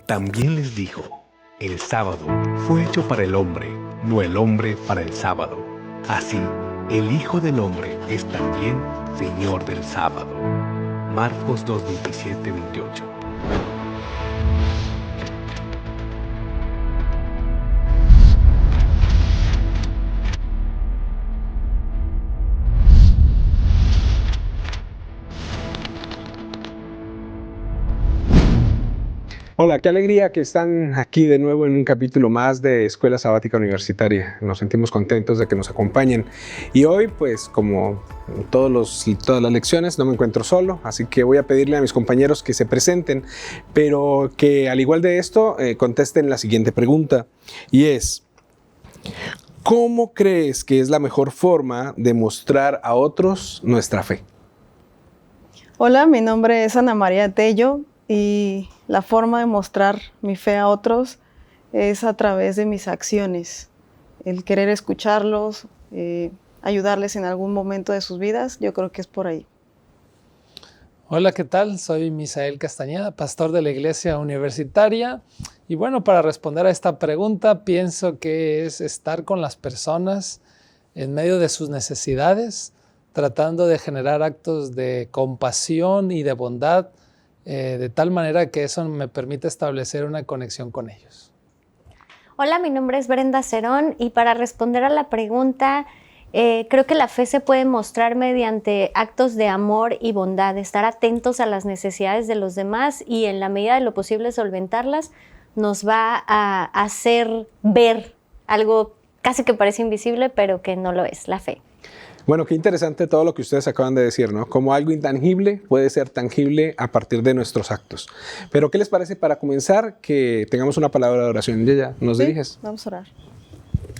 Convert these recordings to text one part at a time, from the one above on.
También les dijo: el sábado fue hecho para el hombre, no el hombre para el sábado. Así, el Hijo del Hombre es también Señor del sábado. Marcos 2, 27, 28. Hola, qué alegría que están aquí de nuevo en un capítulo más de Escuela Sabática Universitaria. Nos sentimos contentos de que nos acompañen. Y hoy, pues, como todas las lecciones, no me encuentro solo, así que voy a pedirle a mis compañeros que se presenten, pero que al igual de esto, contesten la siguiente pregunta. Y es: ¿cómo crees que es la mejor forma de mostrar a otros nuestra fe? Hola, mi nombre es Ana María Tello y la forma de mostrar mi fe a otros es a través de mis acciones. El querer escucharlos, ayudarles en algún momento de sus vidas, yo creo que es por ahí. Hola, ¿qué tal? Soy Misael Castañeda, pastor de la Iglesia Universitaria. Y bueno, para responder a esta pregunta, pienso que es estar con las personas en medio de sus necesidades, tratando de generar actos de compasión y de bondad, de tal manera que eso me permite establecer una conexión con ellos. Hola, mi nombre es Brenda Cerón y para responder a la pregunta, creo que la fe se puede mostrar mediante actos de amor y bondad, estar atentos a las necesidades de los demás y en la medida de lo posible solventarlas, nos va a hacer ver algo casi que parece invisible, pero que no lo es, la fe. Bueno, qué interesante todo lo que ustedes acaban de decir, ¿no? Como algo intangible puede ser tangible a partir de nuestros actos. Pero, ¿qué les parece para comenzar que tengamos una palabra de oración? Yaya, ¿nos diriges? Vamos a orar.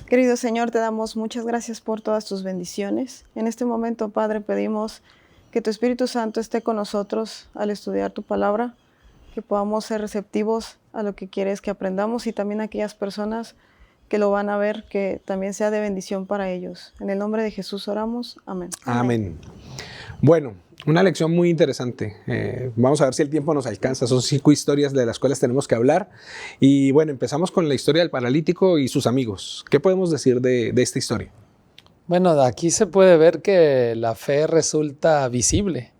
Querido Señor, te damos muchas gracias por todas tus bendiciones. En este momento, Padre, pedimos que tu Espíritu Santo esté con nosotros al estudiar tu palabra, que podamos ser receptivos a lo que quieres que aprendamos y también a aquellas personas que lo van a ver, que también sea de bendición para ellos. En el nombre de Jesús oramos. Amén. Amén. Bueno, una lección muy interesante. Vamos a ver si el tiempo nos alcanza. Son 5 historias de las cuales tenemos que hablar. Y bueno, empezamos con la historia del paralítico y sus amigos. ¿Qué podemos decir de esta historia? Bueno, de aquí se puede ver que la fe resulta visible,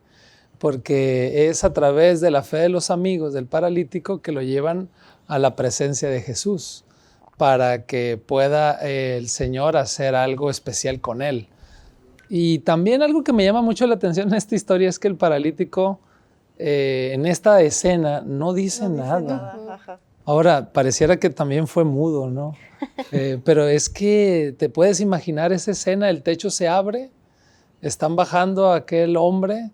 porque es a través de la fe de los amigos del paralítico que lo llevan a la presencia de Jesús, para que pueda el Señor hacer algo especial con él. Y también algo que me llama mucho la atención en esta historia es que el paralítico en esta escena no dice nada. Ahora, pareciera que también fue mudo, ¿no? Pero es que te puedes imaginar esa escena, el techo se abre, están bajando a aquel hombre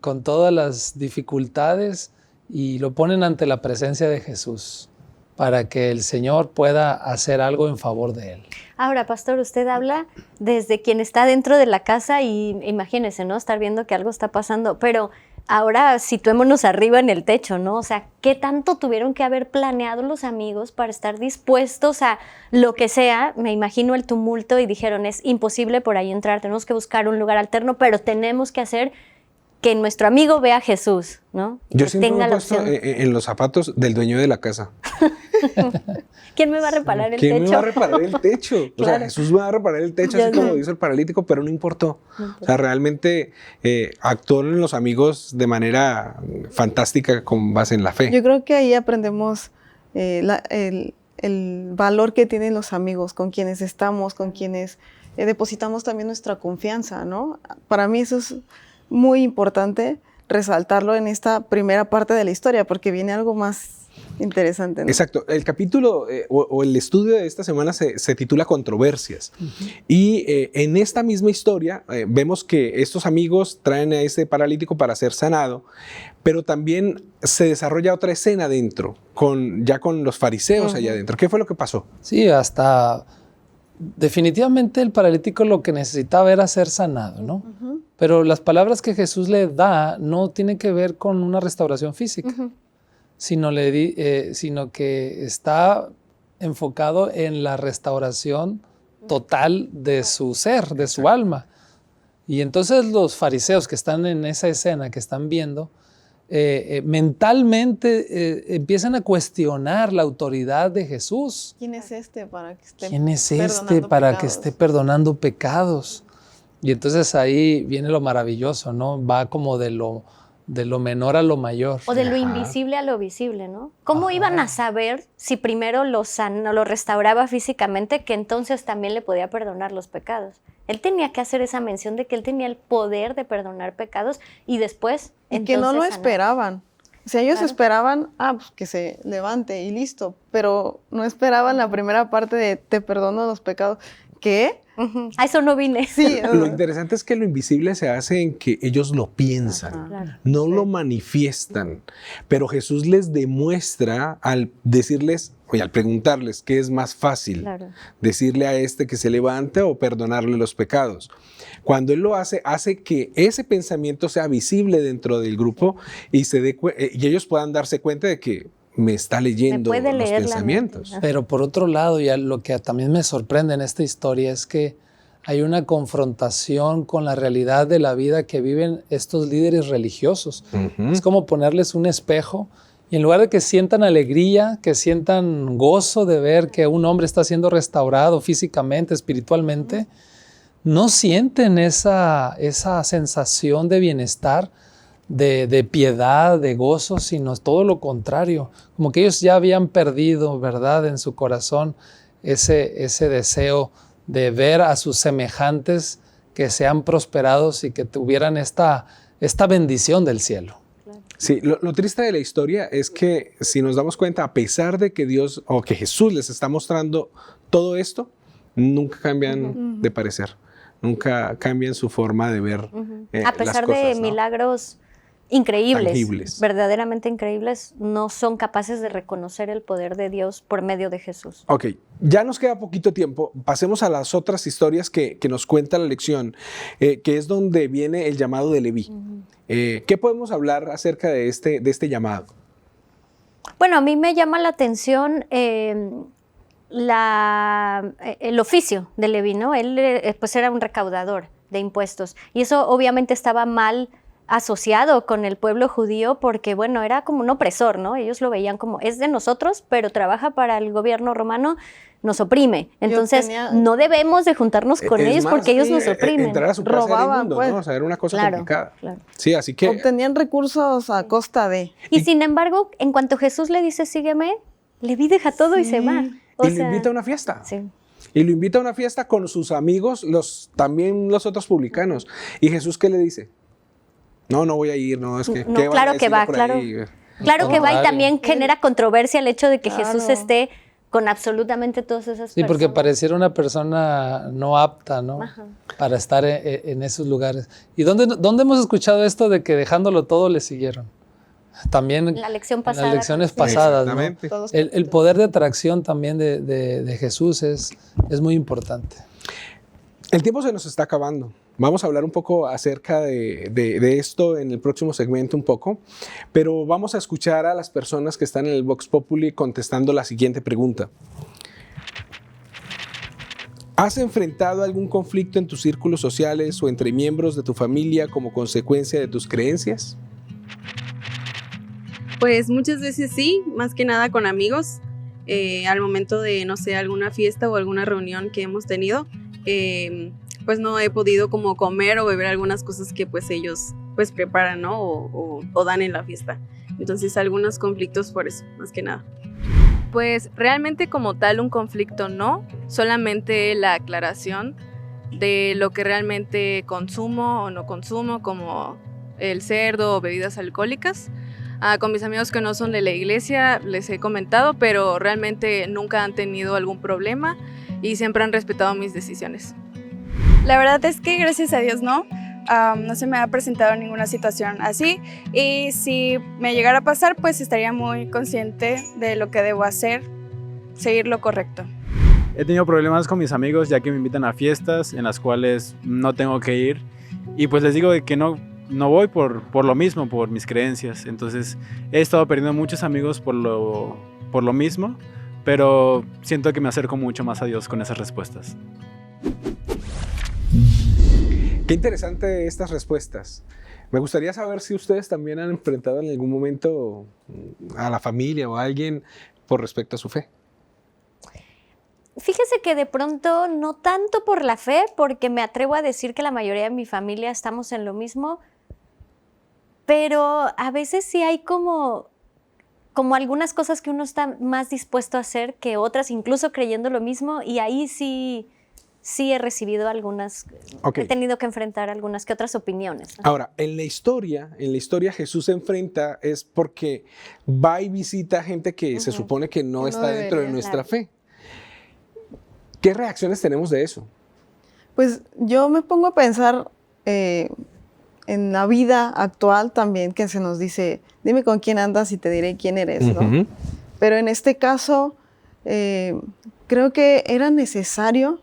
con todas las dificultades y lo ponen ante la presencia de Jesús, para que el Señor pueda hacer algo en favor de él. Ahora, pastor, usted habla desde quien está dentro de la casa y imagínese, ¿no? Estar viendo que algo está pasando, pero ahora situémonos arriba en el techo, ¿no? O sea, ¿qué tanto tuvieron que haber planeado los amigos para estar dispuestos a lo que sea? Me imagino el tumulto y dijeron, es imposible por ahí entrar, tenemos que buscar un lugar alterno, pero tenemos que hacer que nuestro amigo vea a Jesús, ¿no? Yo siempre me he puesto en los zapatos del dueño de la casa. ¿Quién me va a reparar el techo? ¿Quién me va a reparar el techo? Claro. O sea, Jesús me va a reparar el techo, así como dice el paralítico, pero no importó. O sea, realmente actuaron los amigos de manera fantástica con base en la fe. Yo creo que ahí aprendemos el valor que tienen los amigos, con quienes estamos, con quienes depositamos también nuestra confianza, ¿no? Para mí eso es muy importante resaltarlo en esta primera parte de la historia, porque viene algo más interesante, ¿no? Exacto. El capítulo o el estudio de esta semana se titula Controversias. Y en esta misma historia vemos que estos amigos traen a este paralítico para ser sanado, pero también se desarrolla otra escena dentro, ya con los fariseos allá adentro. ¿Qué fue lo que pasó? Sí, definitivamente el paralítico lo que necesitaba era ser sanado, ¿no? Pero las palabras que Jesús le da no tienen que ver con una restauración física, sino que está enfocado en la restauración total de su ser, de su alma. Y entonces los fariseos que están en esa escena, que están viendo, mentalmente empiezan a cuestionar la autoridad de Jesús. ¿Quién es este para que esté ¿Quién es este perdonando para que pecados? esté perdonando pecados? Y entonces ahí viene lo maravilloso, ¿no? Va como de lo menor a lo mayor. O de lo Ajá. invisible a lo visible, ¿no? ¿Cómo iban a saber si primero lo restauraba físicamente, que entonces también le podía perdonar los pecados? Él tenía que hacer esa mención de que él tenía el poder de perdonar pecados y después Y que no lo entonces sanar. esperaban. O sea, ellos Claro. esperaban, pues, que se levante y listo, pero no esperaban la primera parte de te perdono los pecados. ¿Qué? Ujú. A eso no vine. Sí. Lo interesante es que lo invisible se hace en que ellos lo piensan, Ajá. Claro. no Sí. lo manifiestan, pero Jesús les demuestra al decirles, oye, al preguntarles qué es más fácil, Claro. decirle a este que se levante o perdonarle los pecados. Cuando Él lo hace que ese pensamiento sea visible dentro del grupo y, y ellos puedan darse cuenta de que me está leyendo puede los leer la mente. pensamientos. Ajá. Pero por otro lado, ya lo que también me sorprende en esta historia es que hay una confrontación con la realidad de la vida que viven estos líderes religiosos. Ujú. Es como ponerles un espejo y en lugar de que sientan alegría, que sientan gozo de ver que un hombre está siendo restaurado físicamente, espiritualmente, no sienten esa sensación de bienestar, de piedad, de gozo, sino todo lo contrario. Como que ellos ya habían perdido, ¿verdad?, en su corazón ese deseo de ver a sus semejantes que sean prosperados y que tuvieran esta bendición del cielo. Sí, lo triste de la historia es que si nos damos cuenta, a pesar de que Dios o que Jesús les está mostrando todo esto, nunca cambian de parecer, nunca cambian su forma de ver Ujú. las A pesar cosas, de ¿no? milagros increíbles, Tangibles. verdaderamente increíbles, no son capaces de reconocer el poder de Dios por medio de Jesús. Ok, ya nos queda poquito tiempo. Pasemos a las otras historias que nos cuenta la lección, que es donde viene el llamado de Leví. ¿Qué podemos hablar acerca de este llamado? Bueno, a mí me llama la atención el oficio de Leví, ¿no? Él pues era un recaudador de impuestos y eso obviamente estaba mal asociado con el pueblo judío porque, bueno, era como un opresor, ¿no? Ellos lo veían como, es de nosotros, pero trabaja para el gobierno romano, nos oprime. Entonces, no debemos de juntarnos con Es ellos más, porque ellos nos sí, oprimen. entrar a su casa era Robaban, inmundo, pues. ¿no? O sea, era una cosa Claro, complicada. claro. Sí, así que Obtenían recursos a costa de. Y sin embargo, en cuanto Jesús le dice, sígueme, Leví deja todo y se va. O y lo sea, invita a una fiesta. sí. Y lo invita a una fiesta con sus amigos, también los otros publicanos. ¿Y Jesús qué le dice? No voy a ir, no, es que... No, ¿qué van a claro que decirle va, por claro. ahí? Claro que va y Contrario. también genera controversia el hecho de que Claro. Jesús esté con absolutamente todas esas Sí, personas. porque pareciera una persona no apta, ¿no? Ajá. Para estar en esos lugares. ¿Y dónde hemos escuchado esto de que dejándolo todo le siguieron? También La lección en pasada. las lecciones pasadas, ¿no? Exactamente. Todos El poder de atracción también de Jesús es muy importante. El tiempo se nos está acabando. Vamos a hablar un poco acerca de esto en el próximo segmento un poco, pero vamos a escuchar a las personas que están en el Vox Populi contestando la siguiente pregunta. ¿Has enfrentado algún conflicto en tus círculos sociales o entre miembros de tu familia como consecuencia de tus creencias? Pues muchas veces sí, más que nada con amigos, al momento de, no sé, alguna fiesta o alguna reunión que hemos tenido, pues no he podido como comer o beber algunas cosas que pues ellos pues preparan, ¿no? O dan en la fiesta. Entonces algunos conflictos por eso, más que nada. Pues realmente como tal un conflicto no, solamente la aclaración de lo que realmente consumo o no consumo, como el cerdo o bebidas alcohólicas. Con mis amigos que no son de la iglesia les he comentado, pero realmente nunca han tenido algún problema y siempre han respetado mis decisiones. La verdad es que gracias a Dios no se me ha presentado ninguna situación así y si me llegara a pasar pues estaría muy consciente de lo que debo hacer, seguir lo correcto. He tenido problemas con mis amigos ya que me invitan a fiestas en las cuales no tengo que ir y pues les digo de que no voy por lo mismo, por mis creencias. Entonces he estado perdiendo muchos amigos por lo mismo, pero siento que me acerco mucho más a Dios con esas respuestas. Qué interesante estas respuestas. Me gustaría saber si ustedes también han enfrentado en algún momento a la familia o a alguien por respecto a su fe. Fíjese que de pronto no tanto por la fe, porque me atrevo a decir que la mayoría de mi familia estamos en lo mismo, pero a veces sí hay como algunas cosas que uno está más dispuesto a hacer que otras, incluso creyendo lo mismo, y ahí sí he recibido algunas, he tenido que enfrentar algunas que otras opiniones, ¿no? Ahora, en la historia Jesús se enfrenta es porque va y visita gente que se supone que no está dentro de nuestra fe. ¿Qué reacciones tenemos de eso? Pues yo me pongo a pensar en la vida actual también, que se nos dice, dime con quién andas y te diré quién eres, ¿no? Pero en este caso, creo que era necesario,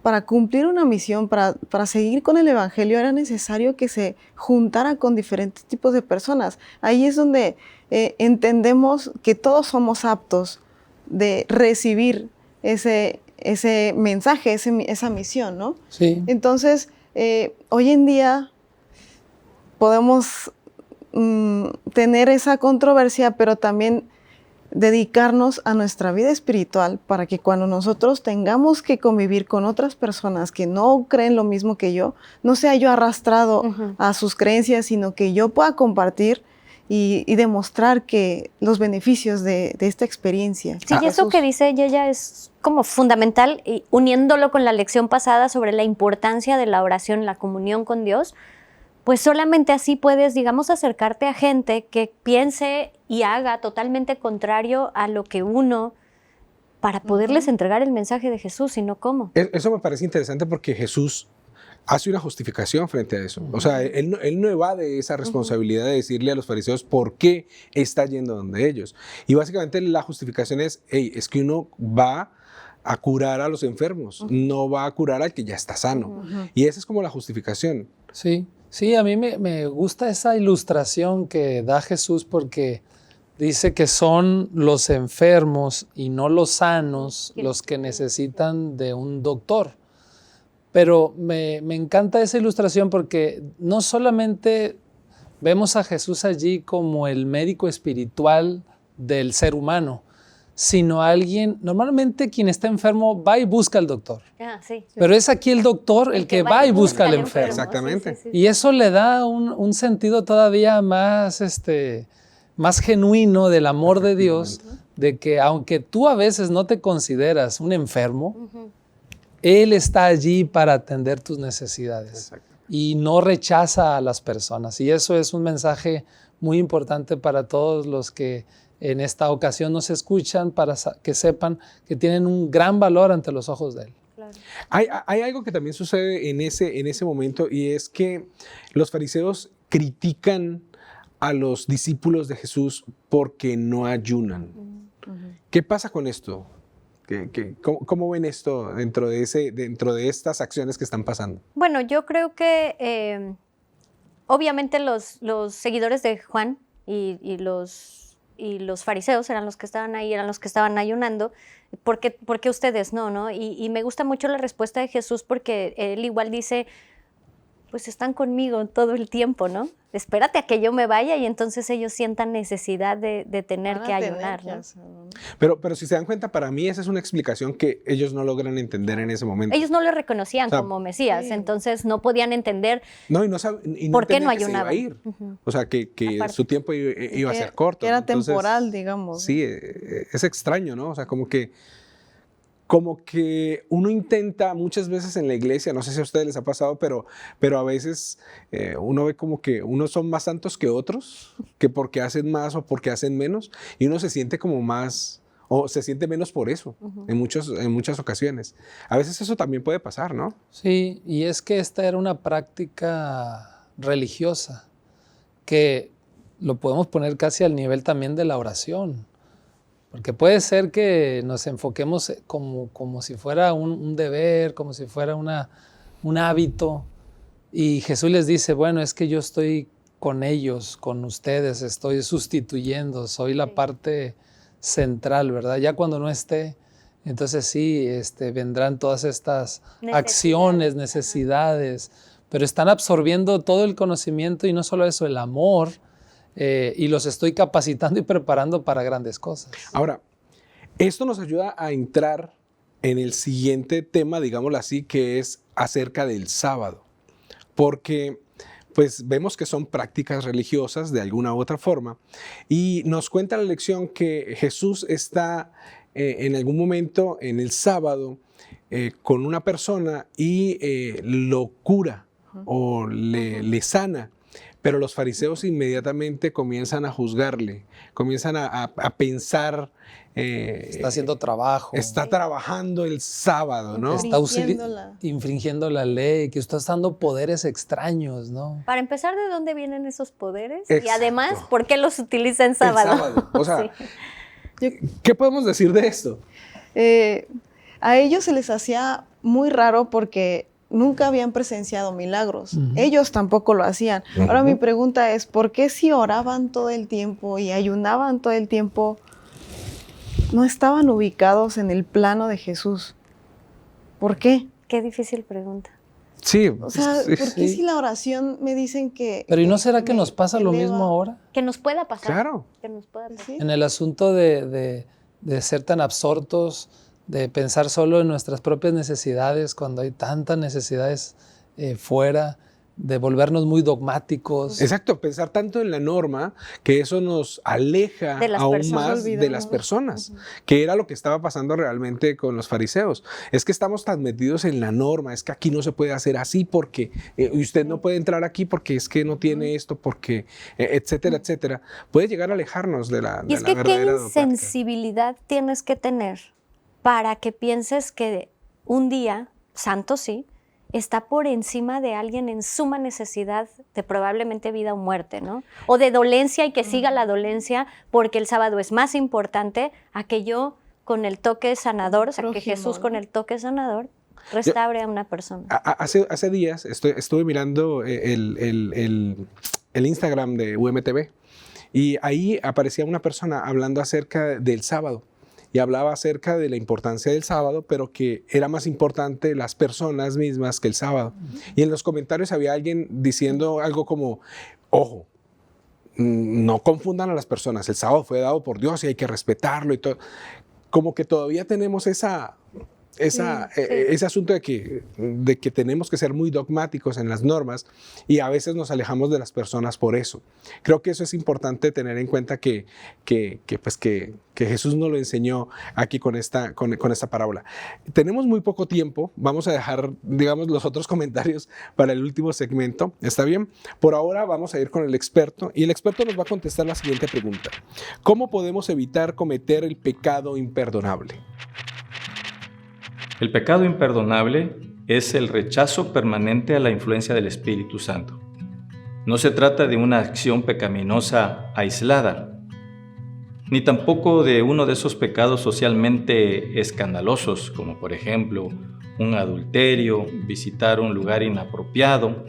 para cumplir una misión, para seguir con el Evangelio, era necesario que se juntara con diferentes tipos de personas. Ahí es donde entendemos que todos somos aptos de recibir ese mensaje, esa misión, ¿no? Sí. Entonces, hoy en día podemos tener esa controversia, pero también dedicarnos a nuestra vida espiritual para que cuando nosotros tengamos que convivir con otras personas que no creen lo mismo que yo, no sea yo arrastrado a sus creencias, sino que yo pueda compartir y demostrar que los beneficios de esta experiencia. Sí, y eso que dice Yeya es como fundamental, y uniéndolo con la lección pasada sobre la importancia de la oración, la comunión con Dios, pues solamente así puedes, digamos, acercarte a gente que piense y haga totalmente contrario a lo que uno, para poderles entregar el mensaje de Jesús, y no cómo. Eso me parece interesante porque Jesús hace una justificación frente a eso. O sea, él no evade esa responsabilidad de decirle a los fariseos por qué está yendo donde ellos. Y básicamente la justificación es, es que uno va a curar a los enfermos, no va a curar al que ya está sano. Y esa es como la justificación. Sí. Sí, a mí me gusta esa ilustración que da Jesús, porque dice que son los enfermos y no los sanos los que necesitan de un doctor. Pero me encanta esa ilustración porque no solamente vemos a Jesús allí como el médico espiritual del ser humano, sino alguien, normalmente quien está enfermo va y busca al doctor. Sí. Pero es aquí el doctor el que va y busca al enfermo. Exactamente. Sí. Y eso le da un sentido todavía más, más genuino del amor de Dios, de que aunque tú a veces no te consideras un enfermo, Él está allí para atender tus necesidades. Exacto. Y no rechaza a las personas. Y eso es un mensaje muy importante para todos los que en esta ocasión nos escuchan, para que sepan que tienen un gran valor ante los ojos de Él. Claro. Hay algo que también sucede en ese momento, y es que los fariseos critican a los discípulos de Jesús porque no ayunan. ¿Qué pasa con esto? ¿Cómo ven esto dentro de estas acciones que están pasando? Bueno, yo creo que obviamente los seguidores de Juan y los fariseos eran los que estaban ahí, eran los que estaban ayunando. ¿Por qué ustedes no? Y me gusta mucho la respuesta de Jesús, porque él igual dice, pues están conmigo todo el tiempo, ¿no? Espérate a que yo me vaya y entonces ellos sientan necesidad de tener que ayunar, ¿no? Pero si se dan cuenta, para mí esa es una explicación que ellos no logran entender en ese momento. Ellos no lo reconocían como Mesías, entonces no podían entender por qué no ayunaban. O sea, que su tiempo iba a ser corto. Era Entonces, temporal, digamos. Sí, es extraño, ¿no? O sea, como que uno intenta muchas veces en la iglesia, no sé si a ustedes les ha pasado, pero a veces uno ve como que unos son más santos que otros, que porque hacen más o porque hacen menos, y uno se siente como más, o se siente menos por eso, en muchas ocasiones. A veces eso también puede pasar, ¿no? Sí, y es que esta era una práctica religiosa, que lo podemos poner casi al nivel también de la oración. Porque puede ser que nos enfoquemos como si fuera un deber, como si fuera un hábito. Y Jesús les dice, bueno, es que yo estoy con ellos, con ustedes, estoy sustituyendo, soy la parte central, ¿verdad? Ya cuando no esté, entonces sí, vendrán todas estas acciones, necesidades, pero están absorbiendo todo el conocimiento y no solo eso, el amor, y los estoy capacitando y preparando para grandes cosas. Ahora, esto nos ayuda a entrar en el siguiente tema, digámoslo así, que es acerca del sábado, porque pues vemos que son prácticas religiosas de alguna u otra forma, y nos cuenta la lección que Jesús está en algún momento en el sábado con una persona y lo cura o le sana. Pero los fariseos inmediatamente comienzan a juzgarle, comienzan a pensar... está haciendo trabajo. Está trabajando el sábado, ¿no? Está infringiendo la ley, que está usando poderes extraños, ¿no? Para empezar, ¿de dónde vienen esos poderes? Exacto. Y además, ¿por qué los utiliza en sábado? El sábado. O sea, Sí. ¿qué podemos decir de esto? A ellos se les hacía muy raro porque nunca habían presenciado milagros. Ellos tampoco lo hacían. Ahora mi pregunta es, ¿por qué si oraban todo el tiempo y ayunaban todo el tiempo, no estaban ubicados en el plano de Jesús? ¿Por qué? Qué difícil pregunta. Sí. O sea, ¿por qué si la oración me dicen que... Pero ¿y no será que nos pasa lo mismo ahora? Que nos pueda pasar. Claro. Que nos pueda pasar. ¿Sí? En el asunto de ser tan absortos, de pensar solo en nuestras propias necesidades cuando hay tantas necesidades fuera, de volvernos muy dogmáticos. Exacto, pensar tanto en la norma que eso nos aleja aún más de las personas, que era lo que estaba pasando realmente con los fariseos. Es que estamos tan metidos en la norma, es que aquí no se puede hacer así porque usted no puede entrar aquí porque es que no tiene esto, porque etcétera, etcétera. Puede llegar a alejarnos de la Y es que qué insensibilidad tienes que tener para que pienses que un día, santo sí, está por encima de alguien en suma necesidad de probablemente vida o muerte, ¿no? O de dolencia y que siga la dolencia porque el sábado es más importante a que yo con el toque sanador, o sea, que Jesús con el toque sanador restaure a una persona. Hace días estuve mirando el Instagram de UMTV y ahí aparecía una persona hablando acerca del sábado. Y hablaba acerca de la importancia del sábado, pero que era más importante las personas mismas que el sábado. Y en los comentarios había alguien diciendo algo como, ojo, no confundan a las personas, el sábado fue dado por Dios y hay que respetarlo y todo. Como que todavía tenemos ese asunto de que tenemos que ser muy dogmáticos en las normas y a veces nos alejamos de las personas por eso. Creo que eso es importante tener en cuenta que Jesús nos lo enseñó aquí con esta parábola. Tenemos muy poco tiempo, vamos a dejar, digamos, los otros comentarios para el último segmento, ¿está bien? Por ahora vamos a ir con el experto y el experto nos va a contestar la siguiente pregunta. ¿Cómo podemos evitar cometer el pecado imperdonable? El pecado imperdonable es el rechazo permanente a la influencia del Espíritu Santo. No se trata de una acción pecaminosa aislada, ni tampoco de uno de esos pecados socialmente escandalosos, como por ejemplo un adulterio, visitar un lugar inapropiado,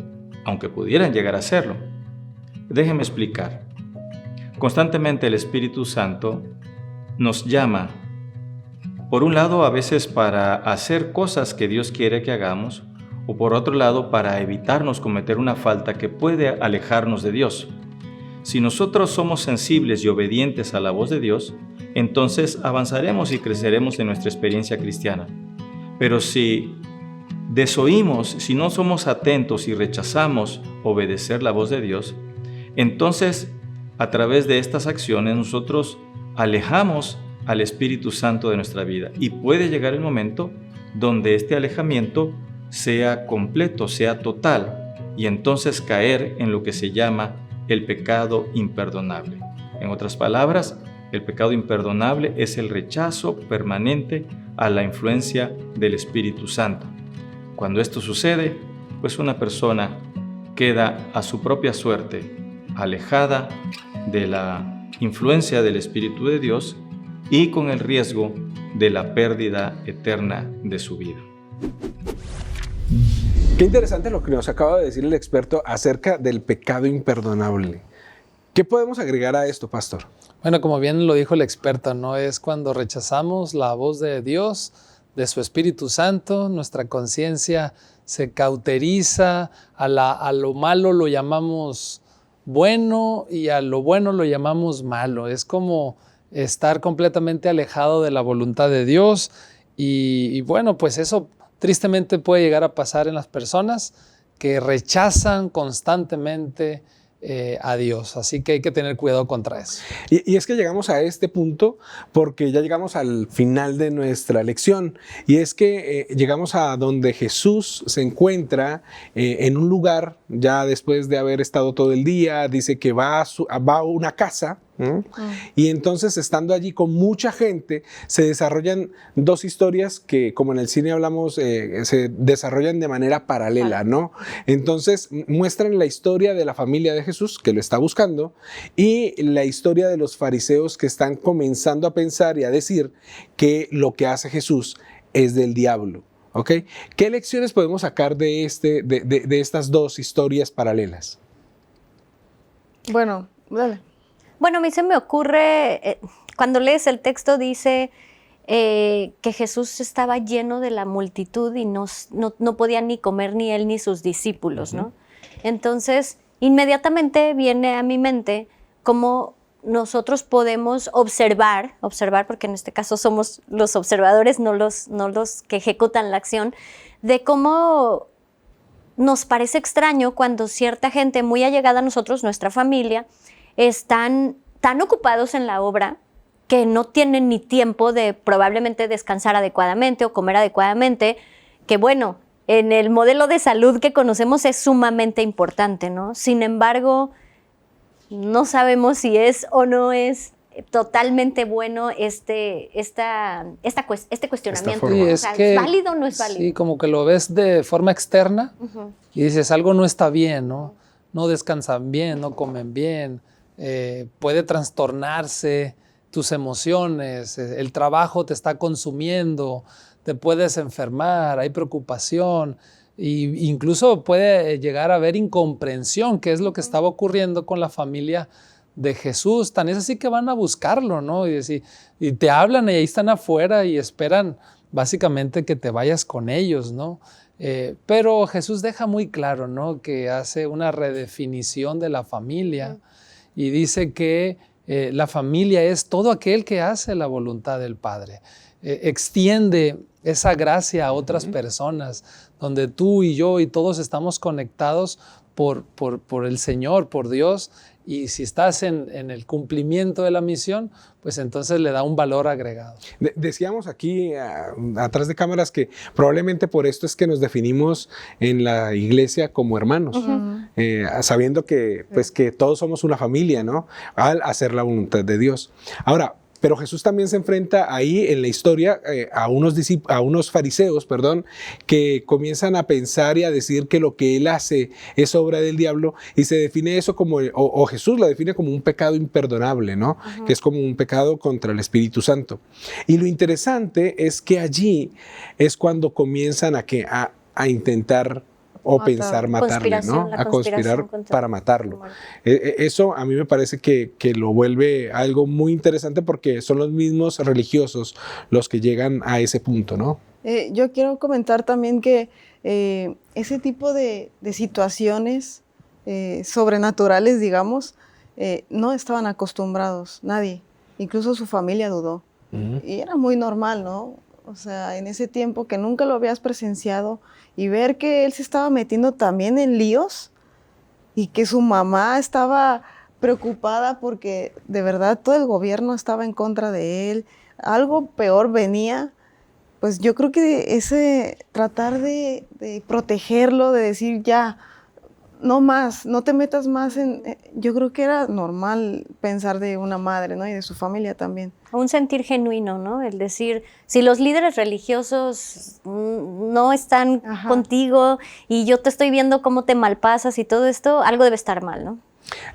aunque pudieran llegar a serlo. Déjeme explicar. Constantemente el Espíritu Santo nos llama, por un lado, a veces para hacer cosas que Dios quiere que hagamos, o por otro lado, para evitarnos cometer una falta que puede alejarnos de Dios. Si nosotros somos sensibles y obedientes a la voz de Dios, entonces avanzaremos y creceremos en nuestra experiencia cristiana. Pero si desoímos, si no somos atentos y rechazamos obedecer la voz de Dios, entonces a través de estas acciones nosotros alejamos al Espíritu Santo de nuestra vida y puede llegar el momento donde este alejamiento sea completo, sea total y entonces caer en lo que se llama el pecado imperdonable. En otras palabras, el pecado imperdonable es el rechazo permanente a la influencia del Espíritu Santo. Cuando esto sucede, pues una persona queda a su propia suerte, alejada de la influencia del Espíritu de Dios y con el riesgo de la pérdida eterna de su vida. Qué interesante lo que nos acaba de decir el experto acerca del pecado imperdonable. ¿Qué podemos agregar a esto, pastor? Bueno, como bien lo dijo el experto, ¿no? Es cuando rechazamos la voz de Dios, de su Espíritu Santo, nuestra conciencia se cauteriza, a lo malo lo llamamos bueno y a lo bueno lo llamamos malo. Es como estar completamente alejado de la voluntad de Dios y bueno, pues eso tristemente puede llegar a pasar en las personas que rechazan constantemente a Dios. Así que hay que tener cuidado contra eso. Y es que llegamos a este punto porque ya llegamos al final de nuestra lección. Y es que llegamos a donde Jesús se encuentra en un lugar, ya después de haber estado todo el día, dice que va a una casa. Y entonces, estando allí con mucha gente, se desarrollan dos historias que, como en el cine hablamos, se desarrollan de manera paralela, ¿no? Entonces muestran la historia de la familia de Jesús que lo está buscando y la historia de los fariseos que están comenzando a pensar y a decir que lo que hace Jesús es del diablo. ¿Ok? ¿Qué lecciones podemos sacar de estas dos historias paralelas? Bueno, dale. Bueno, a mí se me ocurre, cuando lees el texto dice que Jesús estaba lleno de la multitud y no podía ni comer ni él ni sus discípulos, ¿no? Entonces, inmediatamente viene a mi mente cómo nosotros podemos observar, porque en este caso somos los observadores, no los que ejecutan la acción, de cómo nos parece extraño cuando cierta gente muy allegada a nosotros, nuestra familia, están tan ocupados en la obra que no tienen ni tiempo de probablemente descansar adecuadamente o comer adecuadamente, que bueno, en el modelo de salud que conocemos es sumamente importante, ¿no? Sin embargo, no sabemos si es o no es totalmente bueno este cuestionamiento. Sí, o sea, ¿es válido o no es válido? Sí, como que lo ves de forma externa y dices, algo no está bien, ¿no? No descansan bien, no comen bien, puede trastornarse tus emociones, el trabajo te está consumiendo, te puedes enfermar, hay preocupación e incluso puede llegar a haber incomprensión, que es lo que estaba ocurriendo con la familia de Jesús. Tan es así que van a buscarlo, ¿no? Y te hablan y ahí están afuera y esperan básicamente que te vayas con ellos, ¿no? Pero Jesús deja muy claro, ¿no? Que hace una redefinición de la familia y dice que la familia es todo aquel que hace la voluntad del Padre. Extiende esa gracia a otras personas, donde tú y yo y todos estamos conectados por el Señor, por Dios, y si estás en el cumplimiento de la misión, pues entonces le da un valor agregado. Decíamos aquí atrás de cámaras que probablemente por esto es que nos definimos en la iglesia como hermanos, sabiendo que, pues, que todos somos una familia, ¿no? Al hacer la voluntad de Dios. Ahora, pero Jesús también se enfrenta ahí en la historia a unos fariseos, que comienzan a pensar y a decir que lo que él hace es obra del diablo, y se define eso como, o Jesús la define como un pecado imperdonable, ¿no? Que es como un pecado contra el Espíritu Santo. Y lo interesante es que allí es cuando comienzan a intentar pensar matarle, ¿no? A conspirar para matarlo. Eso a mí me parece que lo vuelve algo muy interesante, porque son los mismos religiosos los que llegan a ese punto, ¿no? Yo quiero comentar también que ese tipo de situaciones sobrenaturales, digamos, no estaban acostumbrados, nadie. Incluso su familia dudó. Y era muy normal, ¿no? O sea, en ese tiempo que nunca lo habías presenciado y ver que él se estaba metiendo también en líos y que su mamá estaba preocupada porque de verdad todo el gobierno estaba en contra de él, algo peor venía, pues yo creo que ese tratar de protegerlo, de decir ya, no más, no te metas más yo creo que era normal pensar de una madre, ¿no? Y de su familia también. Un sentir genuino, ¿no? El decir, si los líderes religiosos no están contigo y yo te estoy viendo cómo te malpasas y todo esto, algo debe estar mal, ¿no?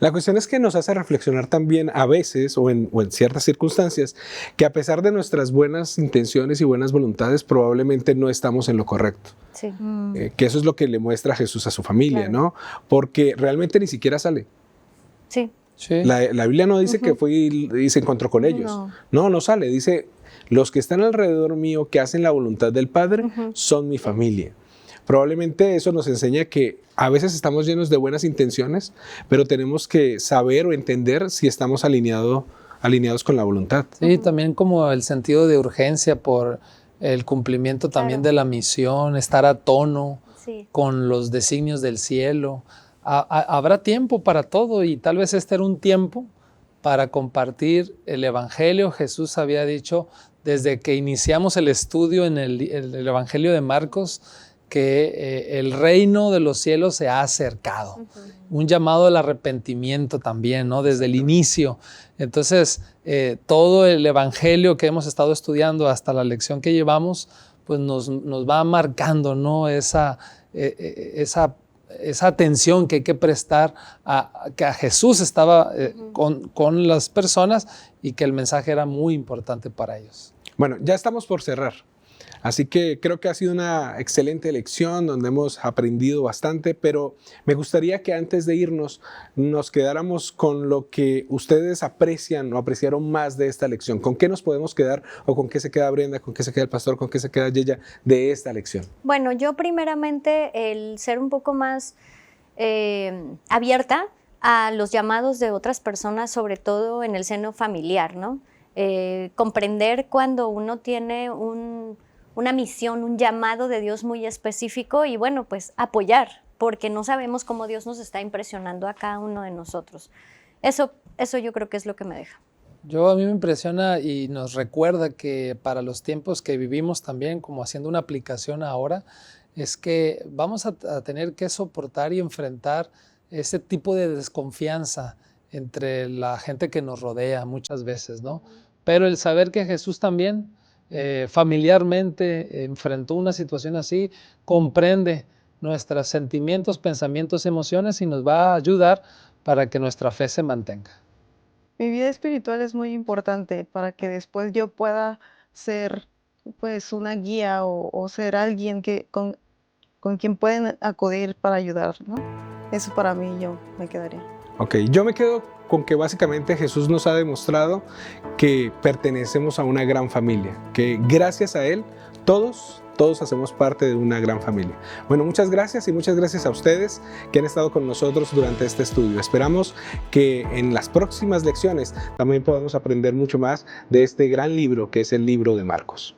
La cuestión es que nos hace reflexionar también a veces o en ciertas circunstancias que a pesar de nuestras buenas intenciones y buenas voluntades probablemente no estamos en lo correcto. Sí. Que eso es lo que le muestra Jesús a su familia, claro, ¿no? Porque realmente ni siquiera sale. Sí. Sí. La Biblia no dice que fue y se encontró con ellos. No sale. Dice, los que están alrededor mío, que hacen la voluntad del Padre, son mi familia. Probablemente eso nos enseña que a veces estamos llenos de buenas intenciones, pero tenemos que saber o entender si estamos alineados con la voluntad. Sí, también como el sentido de urgencia por el cumplimiento también de la misión, estar a tono con los designios del cielo. Habrá tiempo para todo y tal vez este era un tiempo para compartir el Evangelio. Jesús había dicho desde que iniciamos el estudio en el Evangelio de Marcos que el reino de los cielos se ha acercado. Un llamado al arrepentimiento también, ¿no? Desde el inicio. Entonces, todo el Evangelio que hemos estado estudiando hasta la lección que llevamos, pues nos va marcando, ¿no? Esa atención que hay que prestar que a Jesús estaba con las personas y que el mensaje era muy importante para ellos. Bueno, ya estamos por cerrar. Así que creo que ha sido una excelente lección donde hemos aprendido bastante, pero me gustaría que antes de irnos nos quedáramos con lo que ustedes aprecian o apreciaron más de esta lección. ¿Con qué nos podemos quedar o con qué se queda Brenda, con qué se queda el pastor, con qué se queda Yeya de esta lección? Bueno, yo primeramente el ser un poco más abierta a los llamados de otras personas, sobre todo en el seno familiar, ¿no? Comprender cuando uno tiene una misión, un llamado de Dios muy específico y bueno, pues apoyar, porque no sabemos cómo Dios nos está impresionando a cada uno de nosotros. Eso yo creo que es lo que me deja. A mí me impresiona y nos recuerda que para los tiempos que vivimos también, como haciendo una aplicación ahora, es que vamos a tener que soportar y enfrentar ese tipo de desconfianza entre la gente que nos rodea muchas veces, ¿no? Pero el saber que Jesús también familiarmente enfrentó una situación así, comprende nuestros sentimientos, pensamientos, emociones y nos va a ayudar para que nuestra fe se mantenga. Mi vida espiritual es muy importante para que después yo pueda ser pues una guía o ser alguien con quien pueden acudir para ayudar, ¿no? Eso para mí yo me quedaría. Ok, yo me quedo con que básicamente Jesús nos ha demostrado que pertenecemos a una gran familia, que gracias a Él todos hacemos parte de una gran familia. Bueno, muchas gracias y muchas gracias a ustedes que han estado con nosotros durante este estudio. Esperamos que en las próximas lecciones también podamos aprender mucho más de este gran libro que es el libro de Marcos.